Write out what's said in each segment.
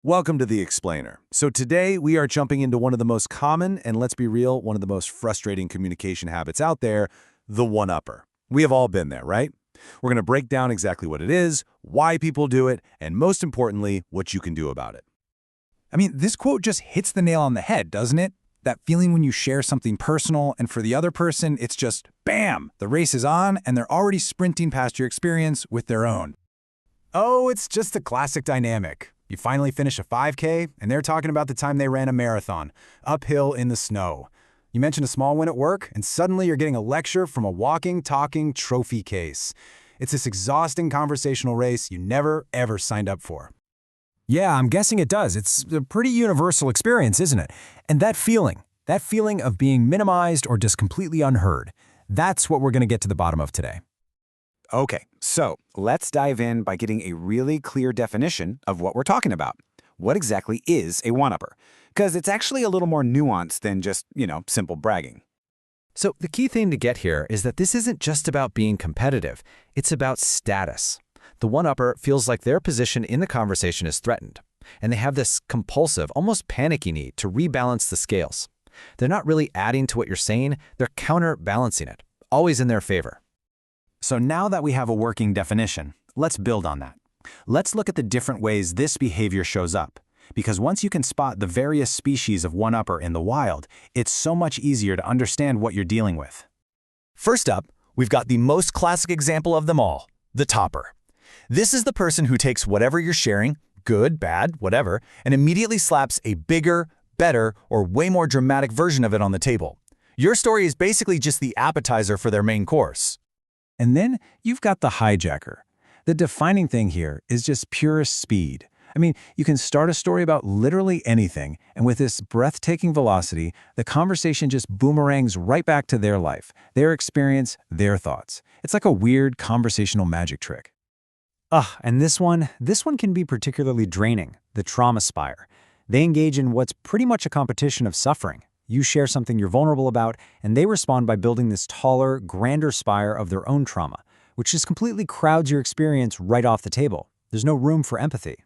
Welcome to The Explainer. So today we are jumping into one of the most common, and let's be real, one of the most frustrating communication habits out there, the one-upper. We have all been there, right? We're going to break down exactly what it is, why people do it, and most importantly, what you can do about it. I mean, this quote just hits the nail on the head, doesn't it? That feeling when you share something personal, and for the other person, it's just, bam! The race is on, and they're already sprinting past your experience with their own. Oh, it's just a classic dynamic. You finally finish a 5K, and they're talking about the time they ran a marathon, uphill in the snow. You mention a small win at work, and suddenly you're getting a lecture from a walking, talking trophy case. It's this exhausting conversational race you never, ever signed up for. Yeah, I'm guessing it does. It's a pretty universal experience, isn't it? And that feeling of being minimized or just completely unheard, that's what we're going to get to the bottom of today. Okay, so let's dive in by getting a really clear definition of what we're talking about. What exactly is a one-upper? Because it's actually a little more nuanced than just, simple bragging. So the key thing to get here is that this isn't just about being competitive. It's about status. The one-upper feels like their position in the conversation is threatened, and they have this compulsive, almost panicky need to rebalance the scales. They're not really adding to what you're saying, they're counterbalancing it, always in their favor. So now that we have a working definition, let's build on that. Let's look at the different ways this behavior shows up. Because once you can spot the various species of one-upper in the wild, it's so much easier to understand what you're dealing with. First up, we've got the most classic example of them all, the topper. This is the person who takes whatever you're sharing, good, bad, whatever, and immediately slaps a bigger, better, or way more dramatic version of it on the table. Your story is basically just the appetizer for their main course. And then you've got the hijacker. The defining thing here is just purest speed. I mean, you can start a story about literally anything, and with this breathtaking velocity, the conversation just boomerangs right back to their life, their experience, their thoughts. It's like a weird conversational magic trick. And this one can be particularly draining, the trauma spire. They engage in what's pretty much a competition of suffering. You share something you're vulnerable about, and they respond by building this taller, grander spire of their own trauma, which just completely crowds your experience right off the table. There's no room for empathy.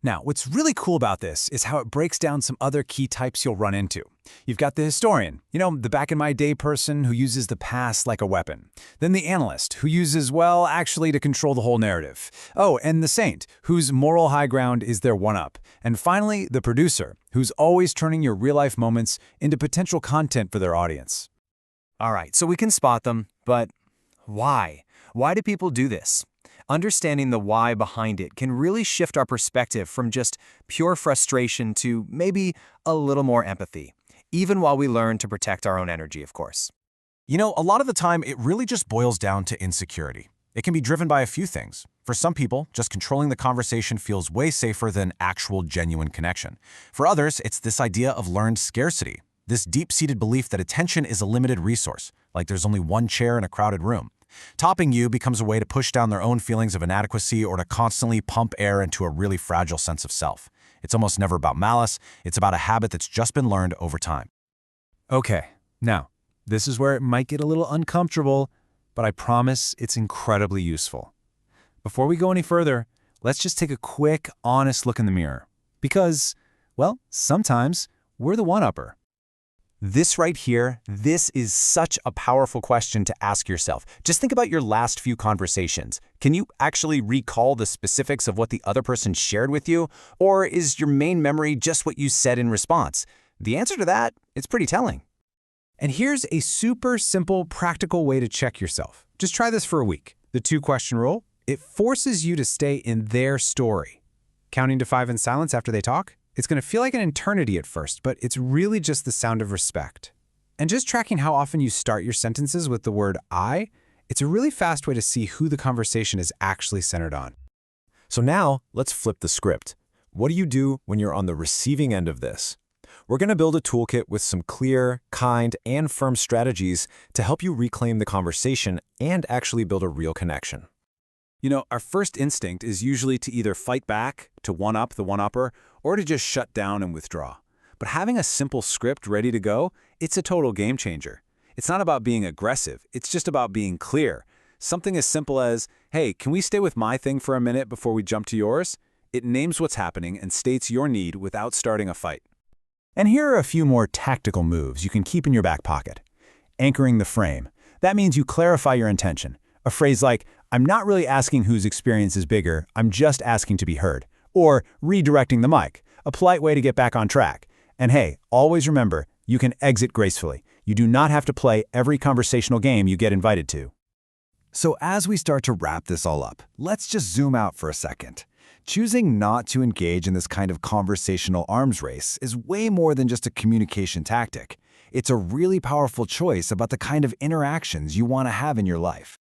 Now, what's really cool about this is how it breaks down some other key types you'll run into. You've got the historian, the back-in-my-day person who uses the past like a weapon. Then the analyst, who uses, actually to control the whole narrative. Oh, and the saint, whose moral high ground is their one-up. And finally, the producer, who's always turning your real-life moments into potential content for their audience. All right, so we can spot them, but why? Why do people do this? Understanding the why behind it can really shift our perspective from just pure frustration to maybe a little more empathy, even while we learn to protect our own energy, of course. A lot of the time, it really just boils down to insecurity. It can be driven by a few things. For some people, just controlling the conversation feels way safer than actual genuine connection. For others, it's this idea of learned scarcity, this deep-seated belief that attention is a limited resource, like there's only one chair in a crowded room. Topping you becomes a way to push down their own feelings of inadequacy or to constantly pump air into a really fragile sense of self. It's almost never about malice, it's about a habit that's just been learned over time. Okay, now, this is where it might get a little uncomfortable, but I promise it's incredibly useful. Before we go any further, let's just take a quick, honest look in the mirror. Because, sometimes we're the one-upper. This right here, this is such a powerful question to ask yourself. Just think about your last few conversations. Can you actually recall the specifics of what the other person shared with you? Or is your main memory just what you said in response? The answer to that, it's pretty telling. And here's a super simple, practical way to check yourself. Just try this for a week. The 2-question rule, it forces you to stay in their story. Counting to 5 in silence after they talk? It's going to feel like an eternity at first, but it's really just the sound of respect. And just tracking how often you start your sentences with the word I, it's a really fast way to see who the conversation is actually centered on. So now, let's flip the script. What do you do when you're on the receiving end of this? We're going to build a toolkit with some clear, kind, and firm strategies to help you reclaim the conversation and actually build a real connection. Our first instinct is usually to either fight back, to one-up the one-upper, or to just shut down and withdraw. But having a simple script ready to go, it's a total game changer. It's not about being aggressive, it's just about being clear. Something as simple as, hey, can we stay with my thing for a minute before we jump to yours? It names what's happening and states your need without starting a fight. And here are a few more tactical moves you can keep in your back pocket. Anchoring the frame. That means you clarify your intention. A phrase like, "I'm not really asking whose experience is bigger, I'm just asking to be heard." Or redirecting the mic, a polite way to get back on track. And hey, always remember, you can exit gracefully. You do not have to play every conversational game you get invited to. So as we start to wrap this all up, let's just zoom out for a second. Choosing not to engage in this kind of conversational arms race is way more than just a communication tactic. It's a really powerful choice about the kind of interactions you want to have in your life.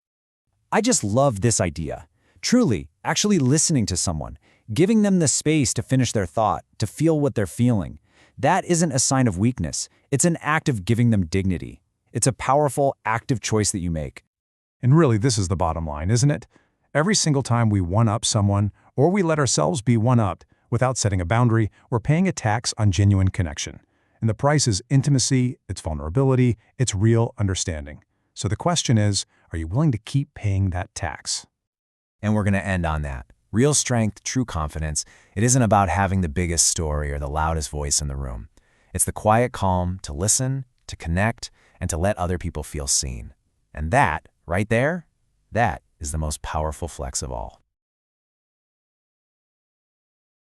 I just love this idea. Truly, actually listening to someone, giving them the space to finish their thought, to feel what they're feeling. That isn't a sign of weakness. It's an act of giving them dignity. It's a powerful, active choice that you make. And really, this is the bottom line, isn't it? Every single time we one-up someone, or we let ourselves be one-upped without setting a boundary, we're paying a tax on genuine connection. And the price is intimacy, it's vulnerability, it's real understanding. So the question is, are you willing to keep paying that tax? And we're going to end on that. Real strength, true confidence. It isn't about having the biggest story or the loudest voice in the room. It's the quiet calm to listen, to connect, and to let other people feel seen. And that, right there, that is the most powerful flex of all.